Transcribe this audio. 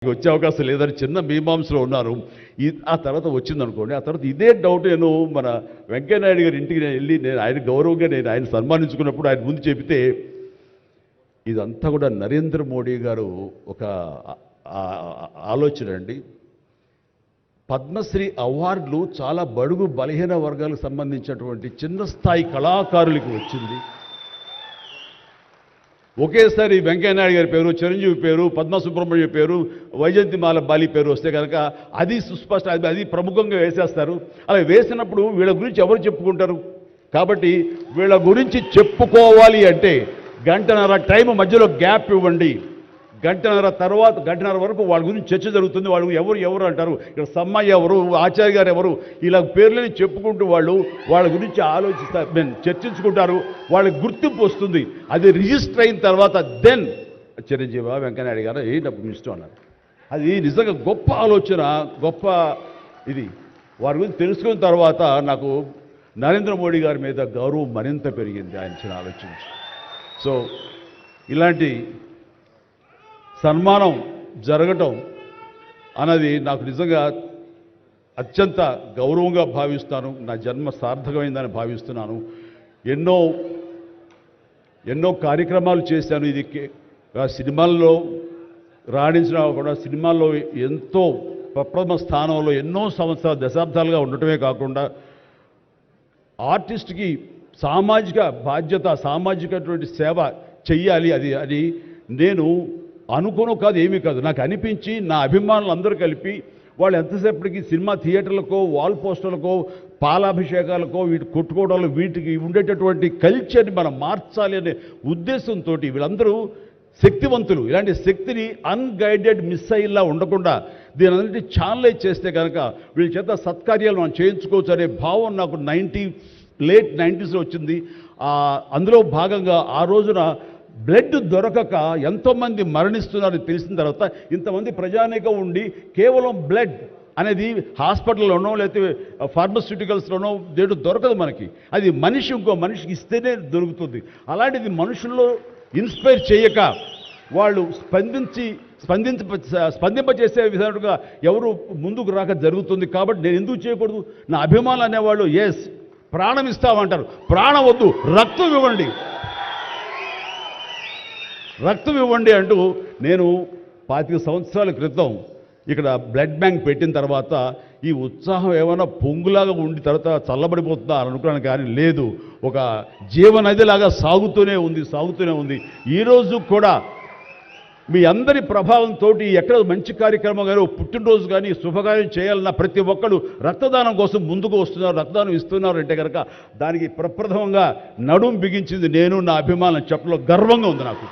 వచ్చే అవకాశం లేదని చిన్న మీమాంసలో ఉన్నారు. ఆ తర్వాత వచ్చిందనుకోండి, ఆ తర్వాత ఇదే డౌట్ నేను మన వెంకయ్యనాయుడు గారి ఇంటికి వెళ్ళి నేను ఆయన గౌరవంగా ఆయన సన్మానించుకున్నప్పుడు ఆయన ముందు చెబితే ఇదంతా కూడా నరేంద్ర మోడీ గారు ఒక ఆలోచన అండి. పద్మశ్రీ అవార్డులు చాలా బడుగు బలహీన వర్గాలకు సంబంధించినటువంటి చిన్న స్థాయి కళాకారులకు వచ్చింది. ఒకేసారి వెంకయ్యనాయుడు గారి పేరు, చిరంజీవి పేరు, పద్మ సుబ్రహ్మణ్యం పేరు, వైజయంతిమాల బాలి పేరు వస్తే కనుక అది సుస్పష్ట, అది ప్రముఖంగా వేసేస్తారు. అలా వేసినప్పుడు వీళ్ళ గురించి ఎవరు చెప్పుకుంటారు? కాబట్టి వీళ్ళ గురించి చెప్పుకోవాలి అంటే గంటన్నర టైం మధ్యలో గ్యాప్ ఇవ్వండి. గంటన్నర వరకు వాళ్ళ గురించి చర్చ జరుగుతుంది. వాళ్ళు ఎవరు అంటారు, ఇక్కడ సమ్మయ్య ఎవరు, ఆచార్య గారు ఎవరు, ఇలా పేర్లని చెప్పుకుంటూ వాళ్ళ గురించి ఆలోచిస్తారు, చర్చించుకుంటారు. వాళ్ళకి గుర్తింపు వస్తుంది. అది రిజిస్టర్ అయిన తర్వాత దెన్ చిరంజీవి వెంకయ్యనాయుడు గారు డబ్బు ఇష్టం అన్నారు. అది నిజంగా గొప్ప ఆలోచన, గొప్ప ఇది. వారి గురించి తెలుసుకున్న తర్వాత నాకు నరేంద్ర మోడీ గారి మీద గౌరవం మరింత పెరిగింది ఆయన చిన్న ఆలోచించి. సో ఇలాంటి సన్మానం జరగటం అన్నది నాకు నిజంగా అత్యంత గౌరవంగా భావిస్తాను. నా జన్మ సార్థకమైందని భావిస్తున్నాను. ఎన్నో కార్యక్రమాలు చేశాను. ఇది సినిమాల్లో రాణించినా కూడా సినిమాల్లో ఎంతో ప్రప్రథమ స్థానంలో ఎన్నో సంవత్సరాలు దశాబ్దాలుగా ఉండటమే కాకుండా ఆర్టిస్ట్కి సామాజిక బాధ్యత, సామాజికటువంటి సేవ చెయ్యాలి. అది నేను అనుకోను కాదు, ఏమీ కాదు, నాకు అనిపించి నా అభిమానులు అందరూ కలిపి వాళ్ళు ఎంతసేపటికి సినిమా థియేటర్లకో, వాల్ పోస్టర్లకో, పాలాభిషేకాలకో, వీటి కొట్టుకోవడాలు, వీటికి ఉండేటటువంటి కల్చర్ని మనం మార్చాలి అనే ఉద్దేశంతో వీళ్ళందరూ శక్తివంతులు. ఇలాంటి శక్తిని అన్గైడెడ్ మిస్సైల్లా ఉండకుండా దీని అన్నింటి ఛానలైజ్ చేస్తే కనుక వీళ్ళ చేత సత్కార్యాలు మనం చేయించుకోవచ్చు అనే భావం నాకు లేట్ 90s వచ్చింది. అందులో భాగంగా ఆ రోజున బ్లడ్ దొరకక ఎంతోమంది మరణిస్తున్నారని తెలిసిన తర్వాత ఇంతమంది ప్రజానీకం ఉండి కేవలం బ్లడ్ అనేది హాస్పిటల్లోనో లేకపోతే ఫార్మస్యూటికల్స్లోనో దేడు దొరకదు మనకి. అది మనిషి ఇంకో మనిషికి ఇస్తేనే దొరుకుతుంది. అలాంటిది మనుషుల్లో ఇన్స్పైర్ చేయక వాళ్ళు స్పందింపచేసే విధంగా ఎవరు ముందుకు రాక జరుగుతుంది. కాబట్టి నేను ఎందుకు చేయకూడదు? నా అభిమానులు అనేవాళ్ళు ఎస్ ప్రాణం ఇస్తామంటారు. ప్రాణం వద్దు, రక్తం ఇవ్వండి అంటూ నేను 25 సంవత్సరాల క్రితం ఇక్కడ బ్లడ్ బ్యాంక్ పెట్టిన తర్వాత ఈ ఉత్సాహం ఏమైనా పొంగులాగా ఉండి తర్వాత చల్లబడిపోతుందా అని అనుకున్నాను. కానీ లేదు, ఒక జీవనదిలాగా సాగుతూనే ఉంది. ఈరోజు కూడా మీ అందరి ప్రభావంతో ఎక్కడ మంచి కార్యక్రమం కానీ, పుట్టినరోజు కానీ, శుభకార్యం చేయాలన్న ప్రతి ఒక్కరు రక్తదానం కోసం ముందుకు వస్తున్నారు, రక్తదానం ఇస్తున్నారు అంటే కనుక దానికి ప్రప్రథమంగా నడుం బిగించింది నేను, నా అభిమానం చెప్పలో గర్వంగా ఉంది నాకు.